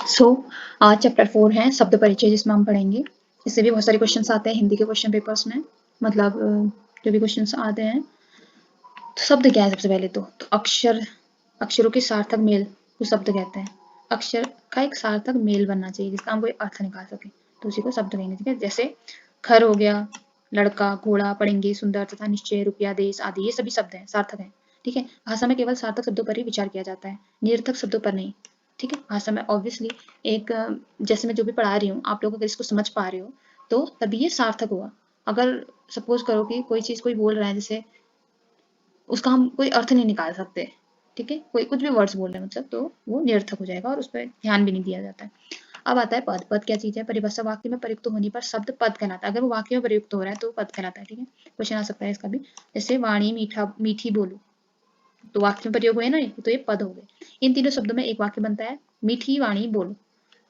Chapter 4 है शब्द परिचय, जिसमें हम पढ़ेंगे। इससे भी बहुत सारे क्वेश्चंस आते हैं हिंदी के क्वेश्चन पेपर्स में, मतलब जो भी क्वेश्चंस आते हैं। तो शब्द क्या है सबसे पहले तो अक्षरों के सार्थक मेल को शब्द कहते हैं। अक्षर का एक सार्थक मेल बनना चाहिए जिसका हम कोई अर्थ निकाल सके, तो उसी को शब्द कहेंगे। ठीक है, जैसे खर हो गया, लड़का, घोड़ा, पढ़ेंगे, सुंदर तथा निश्चय, रुपया, देश आदि, ये सभी शब्द हैं, सार्थक हैं। ठीक है, भाषा में केवल सार्थक शब्दों पर ही विचार किया जाता है, निरर्थक शब्दों पर नहीं। ठीक है, भाषा में ऑब्वियसली एक जैसे मैं जो भी पढ़ा रही हूँ, आप लोग अगर इसको समझ पा रहे हो तो तभी ये सार्थक हुआ। अगर सपोज करो कि कोई चीज कोई बोल रहा है, जैसे उसका हम कोई अर्थ नहीं निकाल सकते, ठीक है, कोई कुछ भी वर्ड्स बोल रहे हैं मतलब, तो वो निरर्थक हो जाएगा और उस पर ध्यान भी नहीं दिया जाता है। अब आता है पद। पद क्या चीज है? परिभाषा वाक्य में प्रयुक्त होने पर शब्द पद कहलाता है। अगर वो वाक्य में प्रयुक्त हो रहा है तो पद कहलाता है। ठीक है, क्वेश्चन आ सकता है इसका भी, जैसे वाणी मीठा मीठी बोलो, तो वाक्य में प्रयोग हुए ना, तो ये पद हो गए। इन तीनों शब्दों में एक वाक्य बनता है, मीठी वाणी बोलो,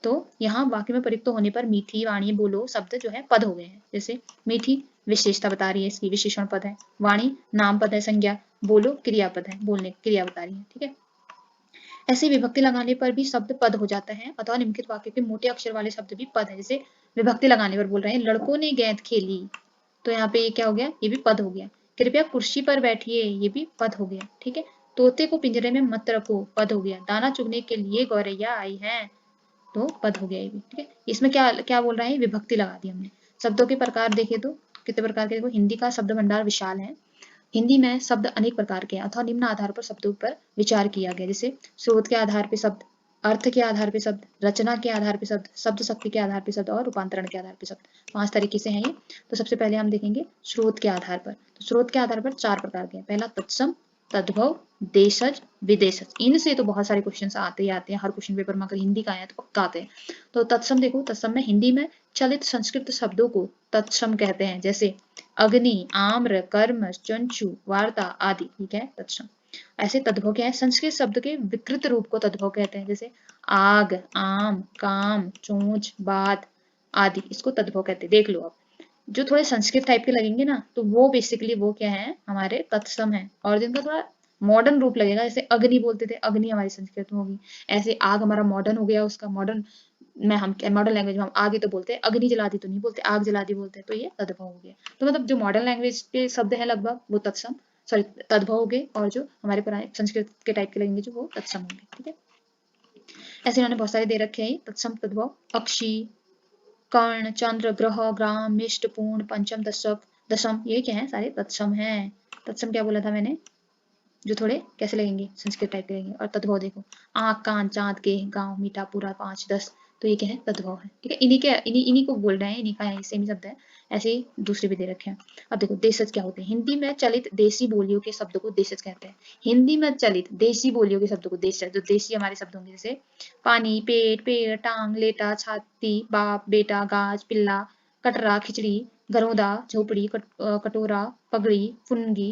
तो यहाँ वाक्य में प्रयुक्त होने पर मीठी वाणी बोलो शब्द जो है पद हो गए हैं। जैसे मीठी विशेषता बता रही है, इसकी विशेषण पद है। वाणी नाम पद है, संज्ञा। बोलो क्रियापद है, बोलने क्रिया बता रही है। ठीक है, ऐसे विभक्ति लगाने पर भी शब्द पद हो जाता है, अथवा निम्नलिखित वाक्य के मोटे अक्षर वाले शब्द भी पद है। जैसे विभक्ति लगाने पर बोल रहे हैं, लड़कों ने गेंद खेली, तो यहाँ पे ये क्या हो गया? ये भी पद हो गया। कृपया कुर्सी पर बैठिए, ये भी पद हो गया। ठीक है, तोते को पिंजरे में मत रखो, पद हो गया। दाना चुगने के लिए गौरैया आई है, तो पद हो गया ये भी। ठीक है, इसमें क्या क्या बोल रहा है? विभक्ति लगा दी हमने। शब्दों के प्रकार देखे तो कितने प्रकार के? देखो, हिंदी का शब्द भंडार विशाल है। हिंदी में शब्द अनेक प्रकार के हैं, अथवा निम्न आधार पर शब्दों पर विचार किया गया। जैसे स्रोत के आधार पर शब्द, अर्थ के आधार पर शब्द, रचना के आधार पर शब्द, शब्द शक्ति के आधार पर शब्द और रूपांतरण के आधार पर शब्द। 5 तरीके से हैं ये। तो सबसे पहले हम देखेंगे स्रोत के आधार पर। तो स्रोत के आधार पर 4 प्रकार के हैं। पहला तत्सम, तद्भव, देशज, विदेशज। इनसे तो बहुत सारे क्वेश्चन आते ही आते हैं, हर क्वेश्चन पेपर में अगर हिंदी का आया तो पक्का आते हैं। तो तत्सम देखो, तत्सम में हिंदी में चलित संस्कृत शब्दों को तत्सम कहते हैं। जैसे अग्नि, आम्र, कर्म, चंचु, वार्ता आदि। ठीक है, तत्सम। ऐसे तद्भव क्या है? संस्कृत शब्द के विकृत रूप को तद्भव कहते हैं। जैसे आग, आम, काम, चोंच, बात आदि, इसको तद्भव कहते हैं। देख लो आप, जो थोड़े संस्कृत टाइप के लगेंगे ना, तो वो बेसिकली वो क्या है? हमारे तत्सम है। और जिनका थोड़ा मॉडर्न रूप लगेगा, जैसे अग्नि बोलते थे, अग्नि हमारी संस्कृत में होगी। ऐसे आग हमारा मॉडर्न हो गया, उसका मॉडर्न में हम मॉडर्न लैंग्वेज में हम आग ही तो बोलते हैं, अग्नि जला दी तो नहीं बोलते, आग जला दी बोलते हैं, तो ये तद्भव हो गया। तो मतलब जो मॉडर्न लैंग्वेज के शब्द है लगभग, वो तत्सम सॉरी तद्भव हो गए, और जो हमारे पुराने संस्कृत के टाइप के लगेंगे जो, वो तत्सम होंगे। ठीक है, ऐसे इन्होंने बहुत सारे दे रखे हैं, तत्सम, तद्भव, अक्षी, कर्ण, चंद्र, ग्रह, ग्राम, मिष्ट, पूर्ण, पंचम, दशक, दशम, ये क्या है? सारे तत्सम हैं। तत्सम क्या बोला था मैंने? जो थोड़े कैसे लगेंगे? संस्कृत टाइप के लगेंगे। और तद्भव देखो, आँख, कान, चांद के, गांव, मीठा, पूरा, 5, 10, तो ये क्या है? तद्भव है। ठीक है, इन्हीं को बोल रहे हैं, इन्हीं का है, सेम ही शब्द है। ऐसे ही दूसरे भी दे रखे हैं। अब देखो देशज क्या होते हैं? हिंदी में चलित देसी बोलियों के शब्द को देशज कहते हैं। हिंदी में चलित देसी बोलियों के शब्द को देशज, जो देसी हमारे शब्द होंगे, जैसे पानी, पेट, पेड़, टांग, लेटा, छाती, बाप, बेटा, गाज, पिल्ला, कटरा, खिचड़ी, घरौंदा, झोपड़ी, कटोरा, पगड़ी, फुनगी,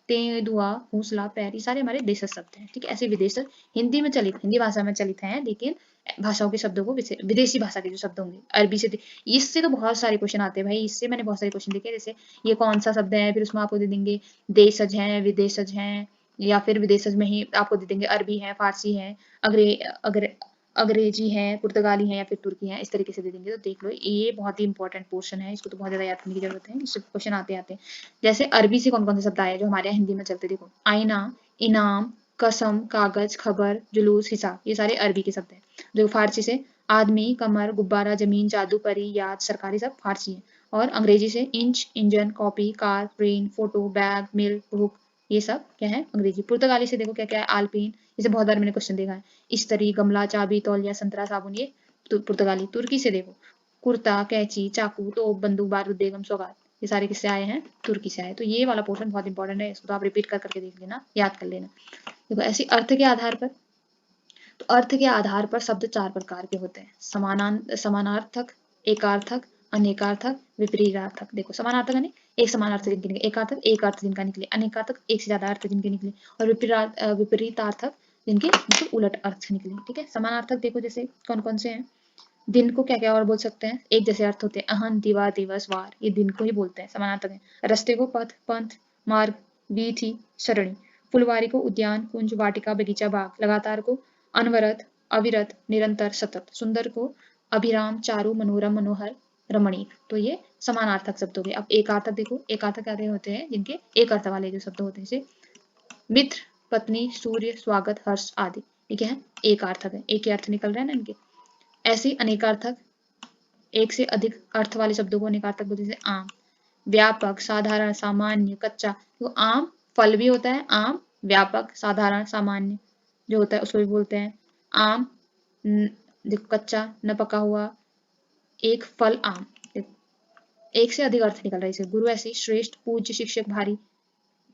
तेंदुआ, हौसला, पैर, ये सारे हमारे देशज शब्द हैं। ठीक है, ऐसे विदेशज हिंदी में चलित, हिंदी भाषा में चलित हैं, लेकिन भाषाओं के शब्दों को विदेशी भाषा के जो शब्द होंगे, अरबी से, इससे तो बहुत सारे क्वेश्चन आते हैं भाई। इससे मैंने बहुत सारे क्वेश्चन देखे, जैसे ये कौन सा शब्द है, फिर उसमें आपको दे देंगे देशज हैं, विदेशज हैं, या फिर विदेशज में ही आपको दे देंगे अरबी है, फारसी है, अग्रे अग्रे अंग्रेजी है, पुर्तगाली है, या फिर तुर्की है, इस तरीके से दे देंगे। तो देख लो, ये बहुत ही इंपॉर्टेंट पोर्शन है, इसको तो बहुत ज्यादा याद करने की जरूरत है, इससे क्वेश्चन आते आते हैं। जैसे अरबी से कौन कौन से शब्द आए जो हमारे यहाँ हिंदी में चलते? देखो, आईना, इनाम, कसम, कागज, खबर, जुलूस, हिसाब, ये सारे अरबी के शब्द हैं। जो फारसी से आदमी, कमर, गुब्बारा, जमीन, जादू, परी, याद, सरकारी, सब फारसी है। और अंग्रेजी से inch, engine, copy, car, train, photo, bag, milk, book, ये सब क्या है? अंग्रेजी। पुर्तगाली से देखो क्या क्या है? आलपीन, इसे बहुत बार मैंने क्वेश्चन देखा है। इस्त्री, गमला, चाबी, तौलिया, संतरा, साबुन, ये पुर्तगाली। तुर्की से देखो कुर्ता, कैंची, चाकू, तोप, बंदूक, बारूद, बेगम, सौगात, ये सारे किससे आए हैं? तुर्की से आए। तो ये वाला पोर्शन बहुत इंपॉर्टेंट है, इसको तो आप रिपीट कर करके देख लेना, याद कर लेना। देखो, ऐसे अर्थ के आधार पर, तो अर्थ के आधार पर शब्द 4 प्रकार के होते हैं, समानार्थक, एकार्थक, अनेकार्थक, विपरीतार्थक। देखो, समानार्थक यानी एक समान अर्थ जिनके निकले, एकार्थक एक अर्थ जिनका निकले, अनेकार्थक एक से ज्यादा अर्थ जिनके निकले, और विपरीतार्थक जिनके मतलब उलट अर्थ निकले। ठीक है, समानार्थक देखो जैसे कौन कौन से हैं? दिन को क्या क्या और बोल सकते हैं? एक जैसे अर्थ होते हैं, अहन, दिवा, दिवस, वार, ये दिन को ही बोलते हैं, समानार्थक है। रस्ते को पथ, पंथ, मार्ग, वीथी, सरणी। फुलवारी को उद्यान, कुंज, वाटिका, बगीचा, बाग। लगातार को अनवरत, अविरत, निरंतर, सतत। सुंदर को अभिराम, चारु, मनोरम, मनोहर, रमणीक। तो ये समानार्थक शब्द हो गए। अब एक अर्थक देखो, एक अर्थक क्या होते हैं जिनके एक अर्थ वाले जो शब्द होते हैं, जैसे मित्र, पत्नी, सूर्य, स्वागत, हर्ष आदि। ये क्या है? एक अर्थक है, एक ही अर्थ निकल रहे हैं ना इनके। ऐसे ही अनेकार्थक, एक से अधिक अर्थ वाले शब्दों को अनेकार्थक बोलते हैं, जैसे आम, व्यापक, साधारण, सामान्य, कच्चा। तो आम फल भी होता है, आम व्यापक, साधारण, सामान्य जो होता है उसको भी बोलते हैं आम। देखो कच्चा, न पका हुआ, एक फल आम। एक से अधिक अर्थ निकल रहा है इसे। गुरु ऐसे श्रेष्ठ, पूज्य, शिक्षक, भारी,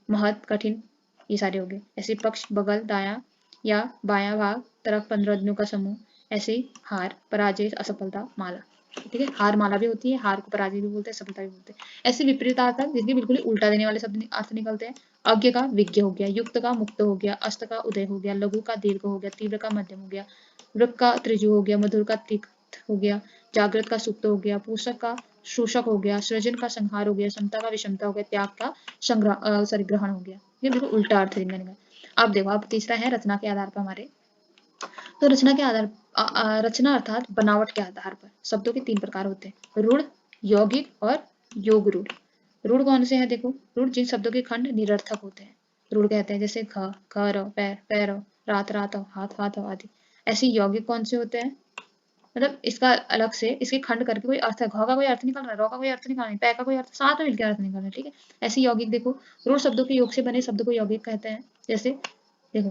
महत, कठिन, ये सारे हो गए। ऐसे पक्ष, बगल, दाया या बाया भाग, तरफ, 15 आदमियों का समूह। ऐसे हार, पराजय, असफलता, माला। ठीक है, हार माला भी होती है, हार को पराजय भी बोलते हैं, सफलता भी बोलते हैं। ऐसे विपरीतार्थक जिसके बिल्कुल ही उल्टा देने वाले शब्द अर्थ निकलते हैं। अज्ञ का विज्ञ हो गया, युक्त का मुक्त हो गया, अस्त का उदय हो गया, लघु का दीर्घ हो गया, तीव्र का मध्यम हो गया, वृक का त्रिजु हो गया, मधुर का तिक्त हो गया, जागृत का सुप्त हो गया, पूषक का शोषक हो गया, सृजन का संहार हो गया, समता का विषमता हो गया, त्याग का संग्रह ग्रहण हो गया। ये बिल्कुल उल्टा अर्थ निकलेगा। अब देखो, अब तीसरा है रचना के आधार पर हमारे। तो रचना के आधार रचना अर्थात बनावट के आधार पर शब्दों के 3 प्रकार होते हैं, रूढ़, यौगिक और योग रूढ़। रूढ़ कौन से हैं? देखो, रूढ़ जिन शब्दों के खंड निरर्थक होते हैं रूढ़ कहते हैं, जैसे ख, खरो, पैर, पैरो, रात, रातो, हाथ, हाथो आदि। ऐसे यौगिक कौन से होते हैं? मतलब इसका अलग से इसके खंड करके कोई अर्थ है, घ का कोई अर्थ निकल रहा है, रो का कोई अर्थ निकल रहा है, पै का कोई अर्थ, साथ में मिलकर अर्थ निकल रहा है। ठीक है, ऐसे यौगिक देखो, रूढ़ शब्दों के योग से बने शब्द को यौगिक कहते हैं। जैसे देखो,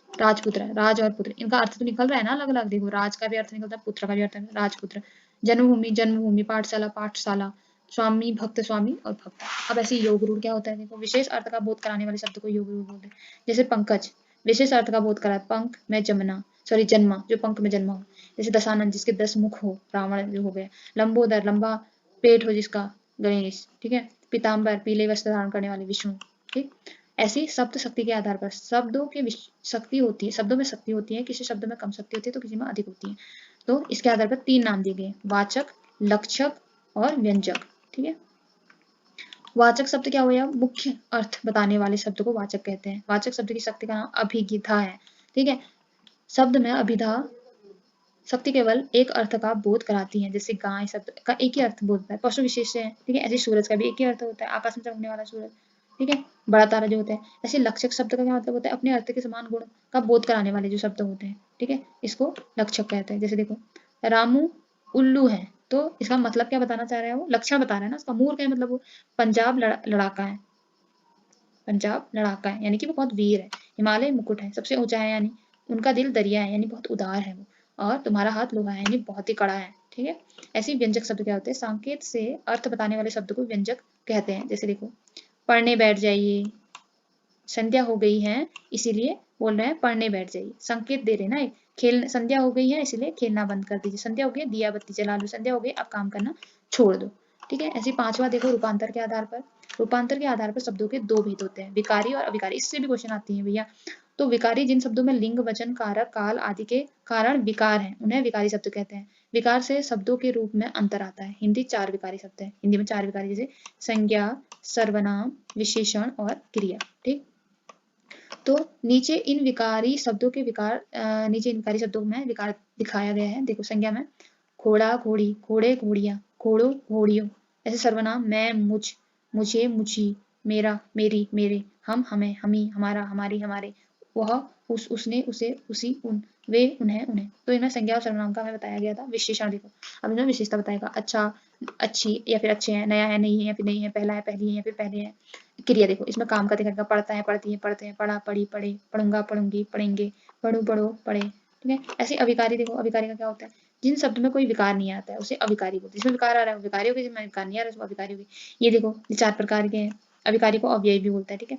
राजपुत्र, राज और पुत्र, इनका अर्थ तो निकल रहा है ना अलग अलग। देखो, राज का भी अर्थ निकलता है, पुत्र का भी अर्थ है राजपुत्र। जन्मभूमि, जन्मभूमि, पाठशाला, पाठशाला, स्वामी, भक्त, स्वामी और भक्त। अब ऐसे योग रूढ़ क्या होता है? देखो, विशेष अर्थ का बोध कराने वाले शब्द को योग रूढ़ बोलते हैं। जैसे पंकज, विशेष अर्थ का बोध करा, पंख में जमना, सॉरी जन्मा, जो पंख में जन्मा हो। जैसे दशानन, जिसके 10 मुख हो, रावण जो हो गया। लंबोदर, लंबा पेट हो जिसका, गणेश। ठीक है, पीताम्बर, पीले वस्त्र धारण करने वाले, विष्णु। ठीक, ऐसी शब्द शक्ति के आधार पर शब्दों की शक्ति होती है, शब्दों में शक्ति होती है, किसी शब्द में कम शक्ति होती है तो किसी में अधिक होती है। तो इसके आधार पर 3 नाम दिए गए, वाचक, लक्षक और व्यंजक। ठीक है, वाचक शब्द क्या हुआ? मुख्य अर्थ बताने वाले शब्द को वाचक कहते हैं। वाचक शब्द की शक्ति का नाम अभिगिधा है। ठीक है, शब्द में अभिधा शक्ति केवल एक अर्थ का बोध कराती है। जैसे गाय शब्द का एक ही अर्थ बोधता है, पशु विशेष है। ठीक है, ऐसे सूरज का भी एक ही अर्थ होता है, आकाश में चमकने वाला सूरज। ठीक है, बड़ा तारा जो होता है। ऐसे लक्षक शब्द का क्या मतलब होता है? अपने अर्थ के समान गुण का बोध कराने वाले जो शब्द होते हैं। ठीक है, इसको लक्षक कहते हैं। जैसे देखो, रामू उल्लू है, तो इसका मतलब क्या बताना चाह रहा है? वो लक्षण बता रहा है ना उसका। मूर का मतलब वो पंजाब लड़ाका है, पंजाब लड़ाका है यानी कि वो बहुत वीर है। हिमालय मुकुट है, सबसे ऊंचा है, यानी उनका दिल दरिया है, यानी बहुत उदार है वो। और तुम्हारा हाथ लोहा है, यानी बहुत ही कड़ा है। ठीक है, ऐसे व्यंजक शब्द क्या होते हैं? संकेत से अर्थ बताने वाले शब्द को व्यंजक कहते हैं। जैसे देखो, पढ़ने बैठ जाइए, संध्या हो गई है इसीलिए बोल रहे हैं पढ़ने बैठ जाइए, संकेत दे रहे ना। खेल, संध्या हो गई है इसलिए खेलना बंद कर दीजिए, संध्या हो गई दिया बत्ती जला लो, संध्या हो गई अब काम करना छोड़ दो। ठीक है, ऐसे 5वां देखो, रूपांतर के आधार पर। रूपांतर के आधार पर शब्दों के 2 भेद होते हैं, विकारी और अविकारी। इससे भी क्वेश्चन आती है भैया। तो विकारी जिन शब्दों में लिंग, वचन, कारक, काल आदि के कारण विकार है, उन्हें विकारी शब्द कहते हैं। विकार से शब्दों के रूप में अंतर आता है। हिंदी 4 विकारी शब्द है, हिंदी में 4 विकारी, जैसे संज्ञा, सर्वनाम, विशेषण और क्रिया। ठीक, तो नीचे इन विकारी शब्दों के नीचे इन विकारी शब्दों में विकार दिखाया गया है। देखो, संज्ञा में घोड़ा, घोड़ी, घोड़े, घोड़ियां, घोड़ो, घोड़ियों। ऐसे सर्वनाम मैं, मुझ, मुझे, मुझी, मेरा, मेरी, मेरे, हम, हमें, हमी, हमारा, हमारी, हमारे, वह, उसने, उसे, उसी, उन, वे, उन्हें, उन्हें। तो इनमें संज्ञा और सर्वनाम का हमें बताया गया था। विशेषण देखो, अब इनमें विशेषता बताएगा, अच्छा, अच्छी या फिर अच्छे हैं, नया है, नहीं है या फिर नहीं है, पहला है, पहली है या फिर पहले है। क्रिया देखो, इसमें काम का दिखाएगा, पढ़ता है, पढ़ती है, पढ़ते हैं, पढ़ा, पढ़ी, पढ़े, पढ़ूंगा, पढ़ूंगी, पढ़ेंगे, पढ़ू, पढ़ो, पढ़े। ठीक है, ऐसे अविकारी देखो, अविकारी का क्या होता है? जिन शब्द में कोई विकार नहीं आता है उसे अविकारी बोलते हैं। जिसमें विकार आ रहा है वो विकारी होगी, जिसमें विकार नहीं आ रहा है वो अविकारी होगी। ये देखो, ये 4 प्रकार के हैं। अविकारी को अव्ययी भी बोलता है। ठीक है,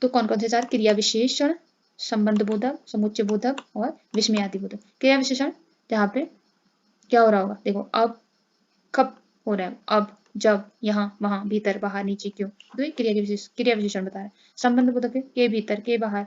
तो कौन कौन से 4? क्रिया विशेषण, संबंध बोधक, समुच्चय बोधक और विस्मयादि बोधक। क्रिया विशेषण जहाँ पे क्या हो रहा होगा? देखो, अब, कब हो रहा है, अब, जब, यहाँ, वहां, भीतर, बाहर, नीचे, क्यों। तो ये क्रिया विशेषण बता रहा है। संबंध बोधक है, के भीतर, के बाहर,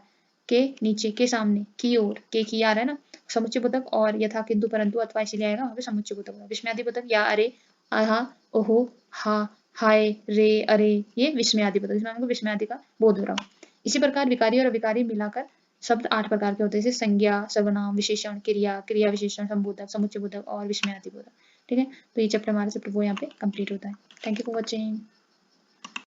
के नीचे, के सामने, की ओर, के की आ रहा है ना। समुच्चय बोधक और यथा, किंतु, परंतु, अथवा इसलिए आएगा, वहां पे समुच्चय बोधक होगा। विस्मयादि बोधक या, अरे, आहा, ओहो, हा, हाय, रे, अरे, ये विस्मयादि बोधक, इसमें हमको विस्मयादि का बोध हो रहा हो। इसी प्रकार विकारी और अविकारी मिलाकर शब्द 8 प्रकार के होते हैं, जैसे संज्ञा, सर्वनाम, विशेषण, क्रिया, क्रिया विशेषण, संबोधक, समुच्चय बोधक और विस्मयादिबोधक। ठीक है, तो ये चैप्टर हमारा चैप्टर वो यहाँ पे कंप्लीट होता है। Thank you for watching.